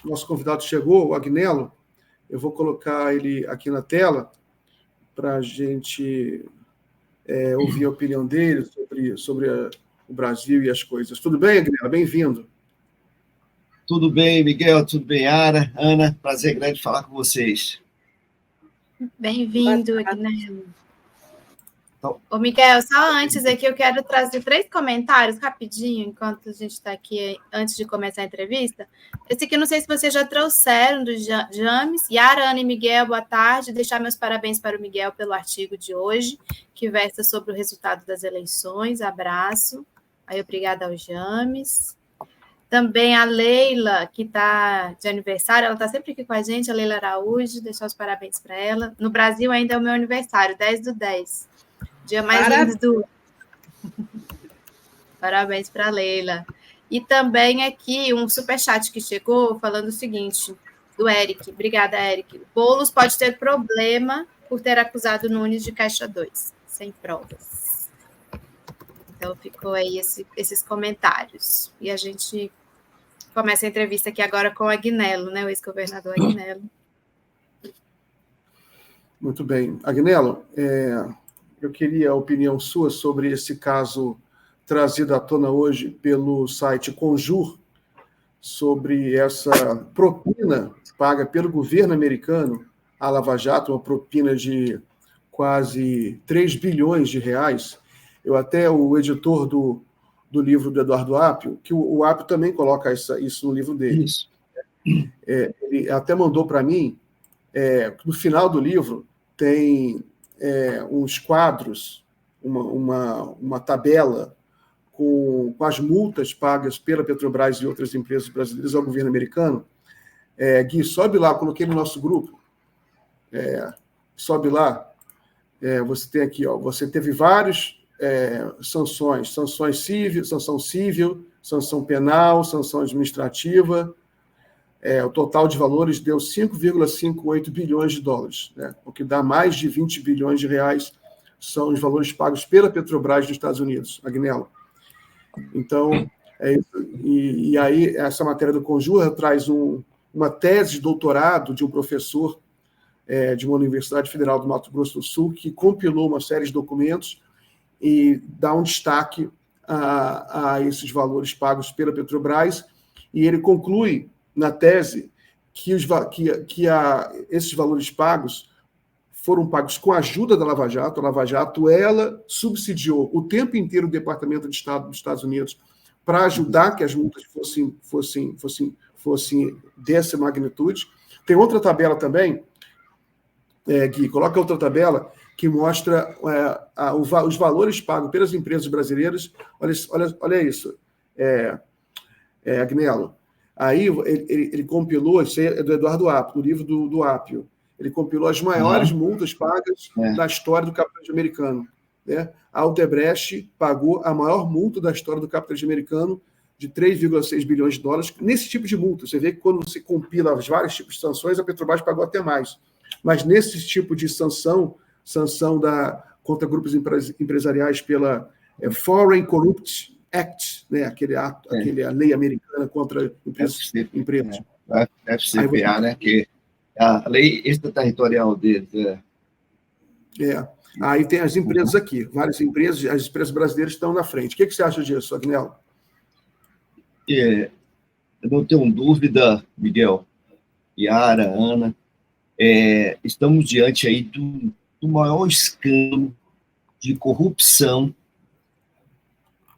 nosso convidado chegou, o Agnello. Eu vou colocar ele aqui na tela para a gente ouvir a opinião dele sobre o Brasil e as coisas. Tudo bem, Agnello? Bem-vindo. Tudo bem, Miguel? Tudo bem, Ana? Prazer grande falar com vocês. Bem-vindo, Agnello. Ô, Miguel, só antes aqui eu quero trazer 3 comentários rapidinho, enquanto a gente está aqui, antes de começar a entrevista. Esse aqui, não sei se vocês já trouxeram, do James. Yara, Ana e Miguel, boa tarde. Deixar meus parabéns para o Miguel pelo artigo de hoje, que versa sobre o resultado das eleições. Abraço. Aí, obrigada ao James. Também a Leila, que está de aniversário, ela está sempre aqui com a gente, a Leila Araújo, deixar os parabéns para ela. No Brasil ainda é o meu aniversário, 10/10. Dia mais lindo do... Parabéns para a Leila. E também aqui um superchat que chegou falando o seguinte, do Eric. Obrigada, Eric. Boulos pode ter problema por ter acusado Nunes de Caixa 2, sem provas. Então, ficou aí esses comentários. E a gente começa a entrevista aqui agora com o Agnello, né? O ex-governador Agnello. Muito bem. Agnello, eu queria a opinião sua sobre esse caso trazido à tona hoje pelo site Conjur, sobre essa propina paga pelo governo americano à Lava Jato, uma propina de quase 3 bilhões de reais. O editor do livro do Eduardo Apio, que o Apio também coloca isso no livro dele. Isso. Ele até mandou para mim, no final do livro, tem uns quadros, uma tabela com as multas pagas pela Petrobras e outras empresas brasileiras ao governo americano. Gui, sobe lá, coloquei no nosso grupo. Sobe lá. Você tem aqui, você teve vários sanções civil, sanção civil, sanção penal, sanção administrativa. O total de valores deu 5,58 bilhões de dólares, né? O que dá mais de 20 bilhões de reais são os valores pagos pela Petrobras nos Estados Unidos, Agnello. Então, e aí essa matéria do Conjur traz uma tese de doutorado de um professor de uma Universidade Federal do Mato Grosso do Sul, que compilou uma série de documentos e dá um destaque a esses valores pagos pela Petrobras, e ele conclui na tese que esses valores pagos foram pagos com a ajuda da Lava Jato. A Lava Jato, ela subsidiou o tempo inteiro o Departamento de Estado dos Estados Unidos para ajudar que as multas fossem dessa magnitude. Tem outra tabela também, Gui, coloca outra tabela que mostra os valores pagos pelas empresas brasileiras. Olha isso, Agnello. Aí ele compilou, isso é do Eduardo Apio, do livro do Apio. Ele compilou as maiores multas pagas da história do capitalismo americano, né? A Odebrecht pagou a maior multa da história do capitalismo americano, de 3,6 bilhões de dólares, nesse tipo de multa. Você vê que quando você compila os vários tipos de sanções, a Petrobras pagou até mais. Mas nesse tipo de sanção contra grupos empresariais pela Foreign Corrupt Act, né? Aquela lei americana contra empresas. FCPA, né? Que é a lei extraterritorial deles. Aí tem as empresas aqui, várias empresas, as empresas brasileiras estão na frente. O que você acha disso, Agnello? Eu não tenho dúvida, Miguel, Yara, Ana, estamos diante aí do maior escândalo de corrupção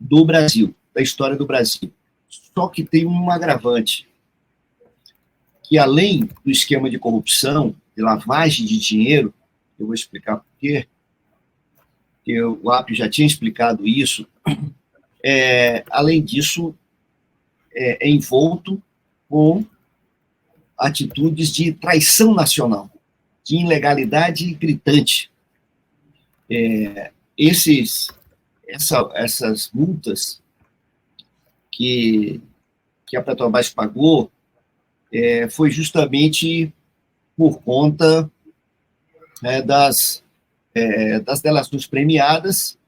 do Brasil, da história do Brasil. Só que tem um agravante, que além do esquema de corrupção, de lavagem de dinheiro, eu vou explicar por quê, que o Apio já tinha explicado isso, além disso, é envolto com atitudes de traição nacional, de ilegalidade gritante. Essas multas que a Petrobras pagou foi justamente por conta das delações premiadas.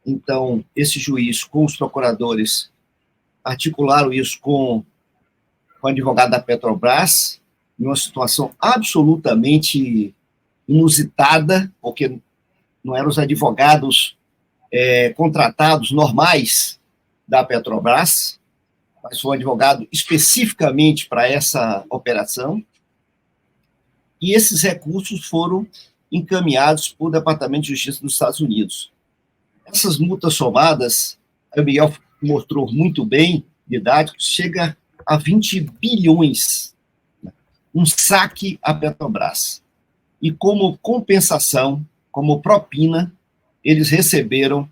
Então, esse juiz, com os procuradores, articularam isso com com o advogado da Petrobras, em uma situação absolutamente inusitada, porque não eram os advogados contratados normais da Petrobras, mas foi um advogado especificamente para essa operação, e esses recursos foram encaminhados para o Departamento de Justiça dos Estados Unidos. Essas multas somadas, o Miguel mostrou muito bem, didático, chega a 20 bilhões, um saque à Petrobras. E como compensação, como propina, eles receberam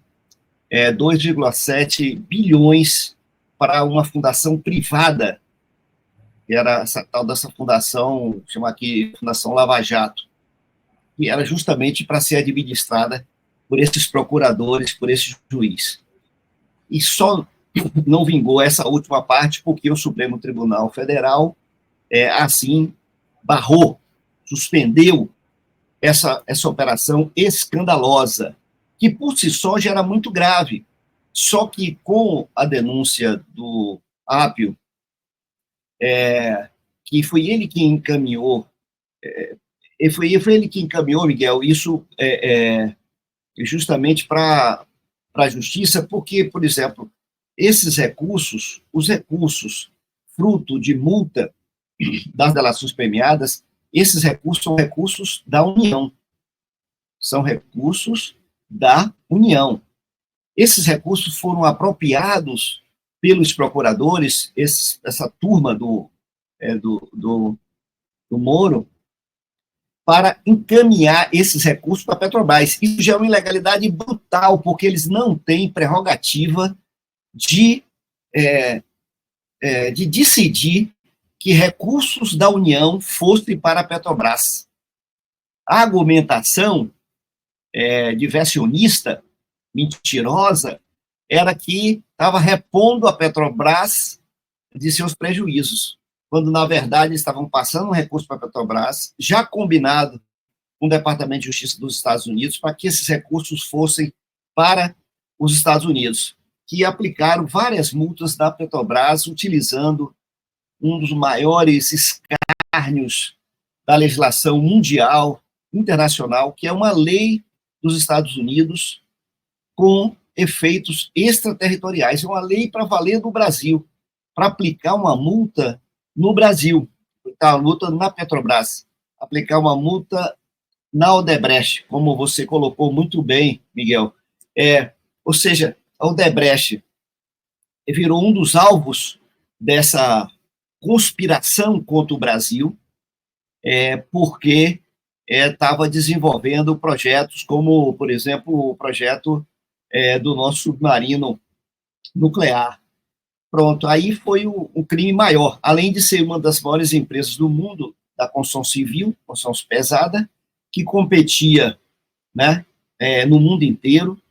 2,7 bilhões para uma fundação privada, que era essa tal dessa fundação, chama aqui Fundação Lava Jato, que era justamente para ser administrada por esses procuradores, por esse juiz. E só não vingou essa última parte porque o Supremo Tribunal Federal, assim, barrou, suspendeu essa operação escandalosa, que por si só já era muito grave. Só que com a denúncia do Apio, que foi ele que encaminhou, Miguel, isso justamente para a justiça, porque, por exemplo, esses recursos, os recursos fruto de multa das delações premiadas, esses recursos são recursos da União. São recursos da União. Esses recursos foram apropriados pelos procuradores, essa turma do Moro, para encaminhar esses recursos para a Petrobras. Isso já é uma ilegalidade brutal, porque eles não têm prerrogativa de decidir que recursos da União fossem para a Petrobras. A argumentação diversionista, mentirosa, era que estava repondo a Petrobras de seus prejuízos, quando, na verdade, estavam passando um recurso para a Petrobras, já combinado com o Departamento de Justiça dos Estados Unidos, para que esses recursos fossem para os Estados Unidos, que aplicaram várias multas da Petrobras, utilizando um dos maiores escárnios da legislação mundial, internacional, que é uma lei dos Estados Unidos com efeitos extraterritoriais. É uma lei para valer no Brasil, para aplicar uma multa no Brasil, aplicar uma multa na Petrobras, aplicar uma multa na Odebrecht, como você colocou muito bem, Miguel. Ou seja, a Odebrecht virou um dos alvos dessa conspiração contra o Brasil, porque estava desenvolvendo projetos como, por exemplo, o projeto do nosso submarino nuclear. Pronto, aí foi o crime maior, além de ser uma das maiores empresas do mundo da construção civil, construção pesada, que competia, né, no mundo inteiro,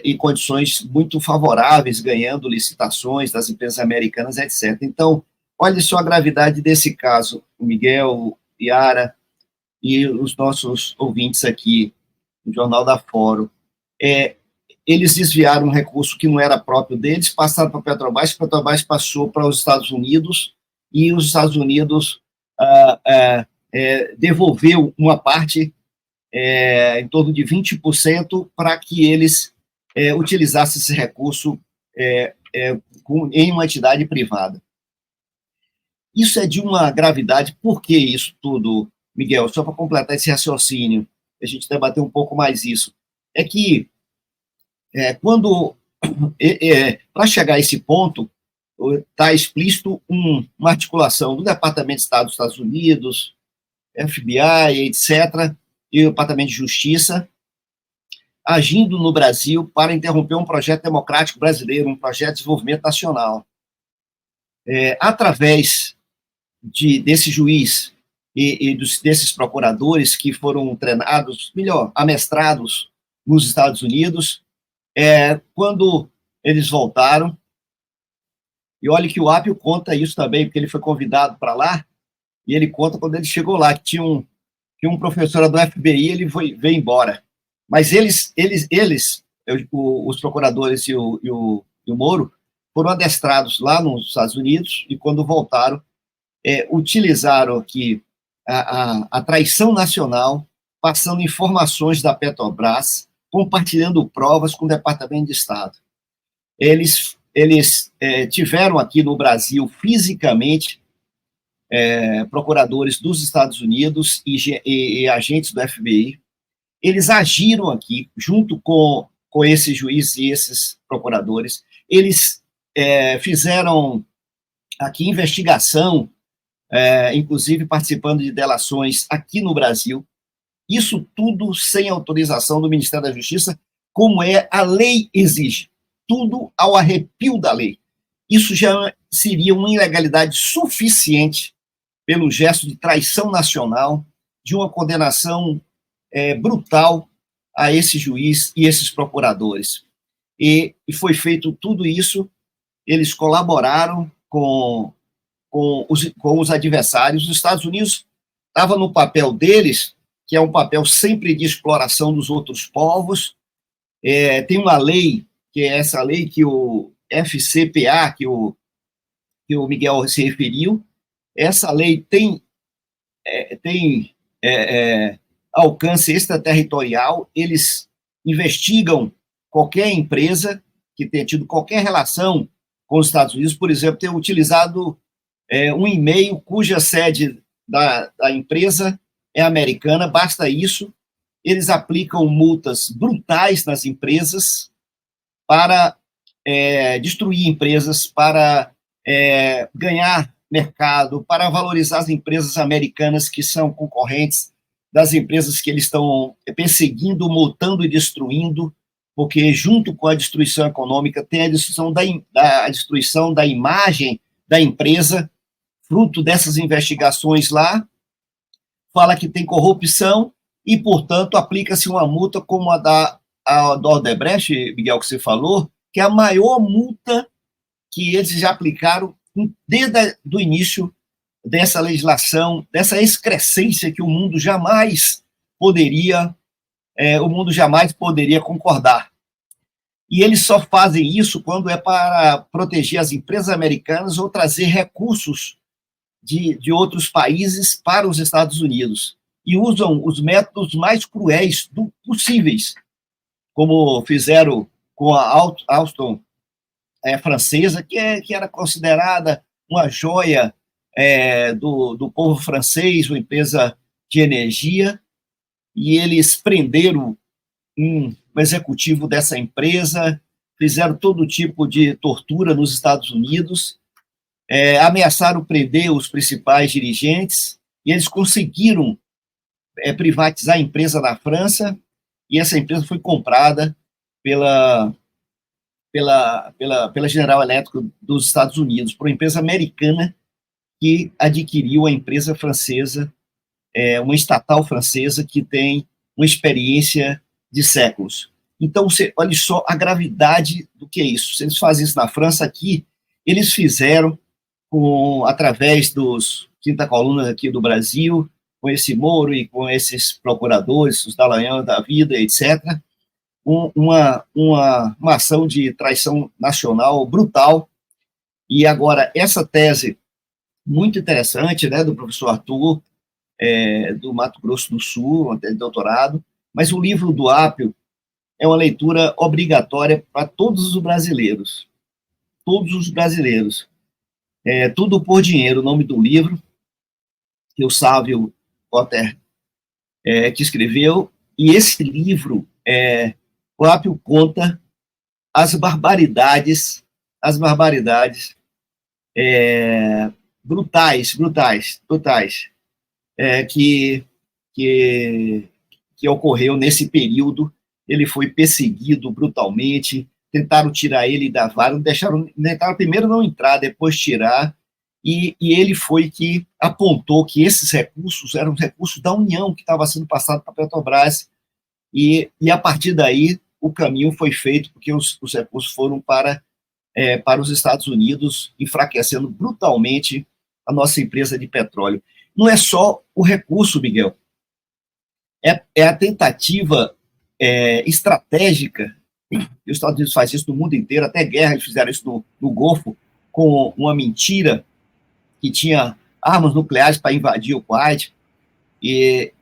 em condições muito favoráveis, ganhando licitações das empresas americanas, etc. Então, olha só a gravidade desse caso, o Miguel, Yara e os nossos ouvintes aqui no Jornal da Fórum. Eles desviaram um recurso que não era próprio deles, passaram para a Petrobras passou para os Estados Unidos, e os Estados Unidos devolveu uma parte, em torno de 20%, para que eles utilizassem esse recurso em uma entidade privada. Isso é de uma gravidade. Por que isso tudo, Miguel? Só para completar esse raciocínio, a gente debater um pouco mais isso. É que, para chegar a esse ponto, está explícito uma articulação do Departamento de Estado dos Estados Unidos, FBI, etc., e o Departamento de Justiça, agindo no Brasil para interromper um projeto democrático brasileiro, um projeto de desenvolvimento nacional. Através desse juiz e desses procuradores que foram treinados, amestrados nos Estados Unidos, quando eles voltaram, e olha que o Apio conta isso também, porque ele foi convidado para lá, e ele conta quando ele chegou lá, que tinha um professor do FBI, ele veio embora. Mas eles os procuradores e o Moro, foram adestrados lá nos Estados Unidos e, quando voltaram, utilizaram aqui a traição nacional, passando informações da Petrobras, compartilhando provas com o Departamento de Estado. Eles tiveram aqui no Brasil, fisicamente, procuradores dos Estados Unidos e agentes do FBI. Eles agiram aqui, junto com esses juízes e esses procuradores. Eles fizeram aqui investigação, inclusive participando de delações aqui no Brasil. Isso tudo sem autorização do Ministério da Justiça, como a lei exige. Tudo ao arrepio da lei. Isso já seria uma ilegalidade suficiente pelo gesto de traição nacional, de uma condenação brutal a esse juiz e esses procuradores. E foi feito tudo isso, eles colaboraram com os adversários. Os Estados Unidos estavam no papel deles, que é um papel sempre de exploração dos outros povos. Tem uma lei, que é essa lei que o FCPA, que o Miguel se referiu. Essa lei tem alcance extraterritorial. Eles investigam qualquer empresa que tenha tido qualquer relação com os Estados Unidos, por exemplo, ter utilizado um e-mail cuja sede da empresa é americana, basta isso. Eles aplicam multas brutais nas empresas para destruir empresas, para ganhar mercado, para valorizar as empresas americanas que são concorrentes das empresas que eles estão perseguindo, multando e destruindo, porque junto com a destruição econômica tem a destruição da imagem da empresa, fruto dessas investigações lá. Fala que tem corrupção e, portanto, aplica-se uma multa como a da Odebrecht, Miguel, que você falou, que é a maior multa que eles já aplicaram desde o início dessa legislação, dessa excrescência que o mundo jamais poderia concordar. E eles só fazem isso quando é para proteger as empresas americanas ou trazer recursos de outros países para os Estados Unidos. E usam os métodos mais cruéis possíveis, como fizeram com a Alstom francesa, que era considerada uma joia do povo francês, uma empresa de energia, e eles prenderam um executivo dessa empresa, fizeram todo tipo de tortura nos Estados Unidos, ameaçaram prender os principais dirigentes, e eles conseguiram privatizar a empresa na França, e essa empresa foi comprada pela General Electric dos Estados Unidos, por uma empresa americana que adquiriu a empresa francesa, uma estatal francesa que tem uma experiência de séculos. Então, olha só a gravidade do que é isso. Se eles fazem isso na França, aqui, eles fizeram através dos quinta coluna aqui do Brasil, com esse Moro e com esses procuradores, os Dallagnol da vida, etc., uma ação de traição nacional brutal. E agora, essa tese muito interessante, né, do professor Arthur, do Mato Grosso do Sul, de doutorado, mas o livro do Apio é uma leitura obrigatória para todos os brasileiros. Todos os brasileiros. Tudo por Dinheiro, o nome do livro, que o Sávio Potter que escreveu, e esse livro, o Apio conta as barbaridades brutais, que ocorreu nesse período. Ele foi perseguido brutalmente, tentaram tirar ele da vara, tentaram primeiro não entrar, depois tirar, e ele foi que apontou que esses recursos eram recursos da União que estava sendo passado para a Petrobras, e a partir daí o caminho foi feito, porque os recursos foram para os Estados Unidos, enfraquecendo brutalmente a nossa empresa de petróleo. Não é só o recurso, Miguel, é a tentativa estratégica e os Estados Unidos faz isso no mundo inteiro, até guerra eles fizeram isso no Golfo, com uma mentira que tinha armas nucleares para invadir o Kuwait, e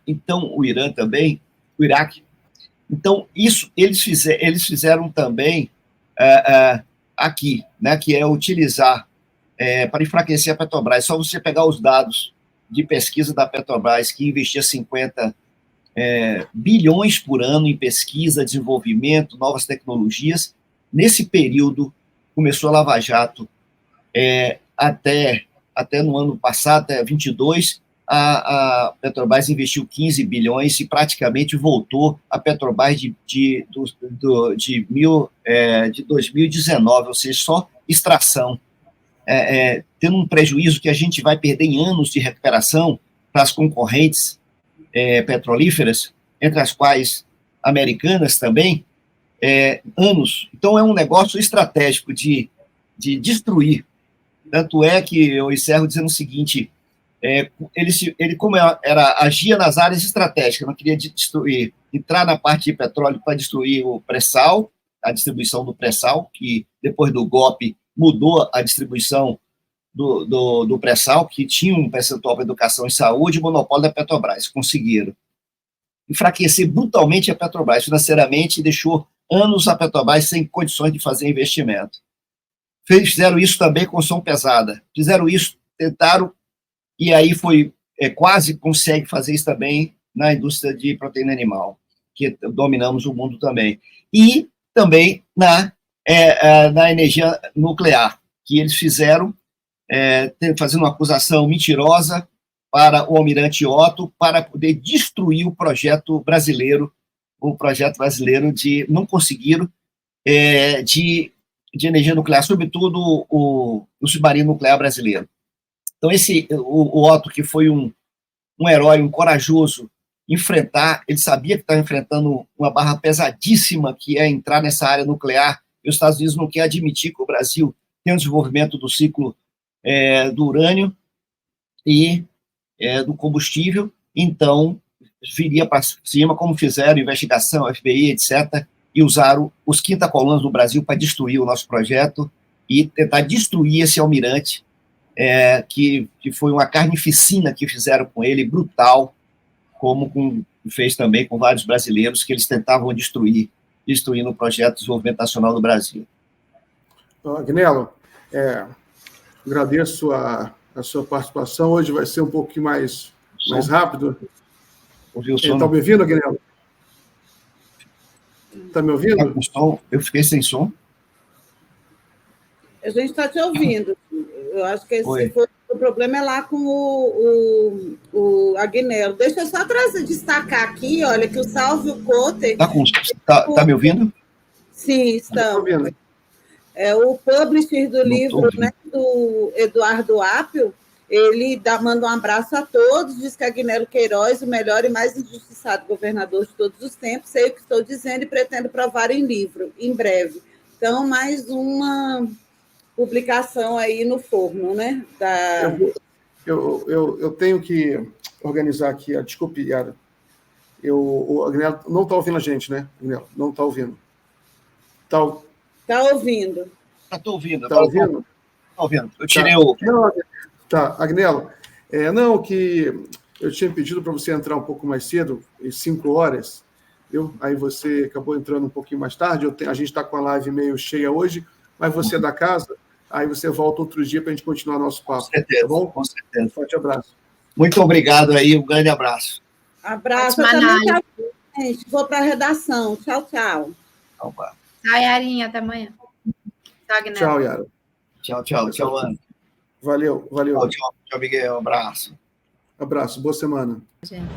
então o Irã também, o Iraque. Então, isso eles fizeram também aqui, né, que é utilizar para enfraquecer a Petrobras. É só você pegar os dados de pesquisa da Petrobras, que investia 50 bilhões por ano em pesquisa, desenvolvimento, novas tecnologias. Nesse período, começou a Lava Jato, até no ano passado, até 22, a Petrobras investiu 15 bilhões e praticamente voltou a Petrobras de 2019, ou seja, só extração, tendo um prejuízo que a gente vai perder em anos de recuperação para as concorrentes petrolíferas, entre as quais americanas também, anos. Então, é um negócio estratégico de destruir. Tanto é que eu encerro dizendo o seguinte: ele como agia nas áreas estratégicas, não queria destruir, entrar na parte de petróleo para destruir o pré-sal, a distribuição do pré-sal, que depois do golpe mudou a distribuição do pré-sal, que tinha um percentual para educação e saúde, o monopólio da Petrobras. Conseguiram enfraquecer brutalmente a Petrobras financeiramente e deixou anos a Petrobras sem condições de fazer investimento. Fizeram isso também com som pesada. Fizeram isso, tentaram, e aí quase consegue fazer isso também na indústria de proteína animal, que dominamos o mundo também. E também na energia nuclear, que eles fizeram, fazendo uma acusação mentirosa para o almirante Otto, para poder destruir o projeto brasileiro de não conseguiram de energia nuclear, sobretudo o submarino nuclear brasileiro. Então, o Otto, que foi um herói, um corajoso, ele sabia que estava enfrentando uma barra pesadíssima, que é entrar nessa área nuclear, e os Estados Unidos não querem admitir que o Brasil tem um desenvolvimento do ciclo do urânio e do combustível, então viria para cima, como fizeram investigação, FBI, etc., e usaram os quinta-colunas do Brasil para destruir o nosso projeto e tentar destruir esse almirante, que foi uma carnificina que fizeram com ele, brutal, como fez também com vários brasileiros que eles tentavam destruindo o projeto de desenvolvimento nacional do Brasil. Agnello, agradeço a sua participação. Hoje vai ser um pouquinho mais rápido. Está me ouvindo, Agnello? Está me ouvindo? Eu fiquei sem som. A gente está te ouvindo. Eu acho que o problema é lá com o Agnello. Deixa eu só destacar aqui, olha, que o Salvio Cotter... Está me ouvindo? Sim, estamos. O publisher do livro, né, do Eduardo Apio, ele manda um abraço a todos, diz que Agnello Queiroz, o melhor e mais injustiçado governador de todos os tempos, sei o que estou dizendo e pretendo provar em livro, em breve. Então, mais uma publicação aí no forno, né? Eu tenho que organizar aqui, desculpe, Yara. O Agnello não está ouvindo a gente, né? Agnello, não está ouvindo. Está ouvindo. Estou ouvindo. Está ouvindo? Está ouvindo. Eu tirei o... Tá, Agnello, que eu tinha pedido para você entrar um pouco mais cedo, às 5 horas, aí você acabou entrando um pouquinho mais tarde, a gente está com a live meio cheia hoje, mas você é da casa, aí você volta outro dia para a gente continuar nosso papo. Com certeza, tá bom? Com certeza. Forte abraço. Muito obrigado aí, um grande abraço. Abraço, eu também, gente. Vou para a redação. Tchau, tchau. Tchau, Yarinha, até amanhã. Tchau, Agnello. Tchau, Yara. Tchau, Ana. Valeu. Tchau, Miguel. Um abraço. Abraço, boa semana. Gente.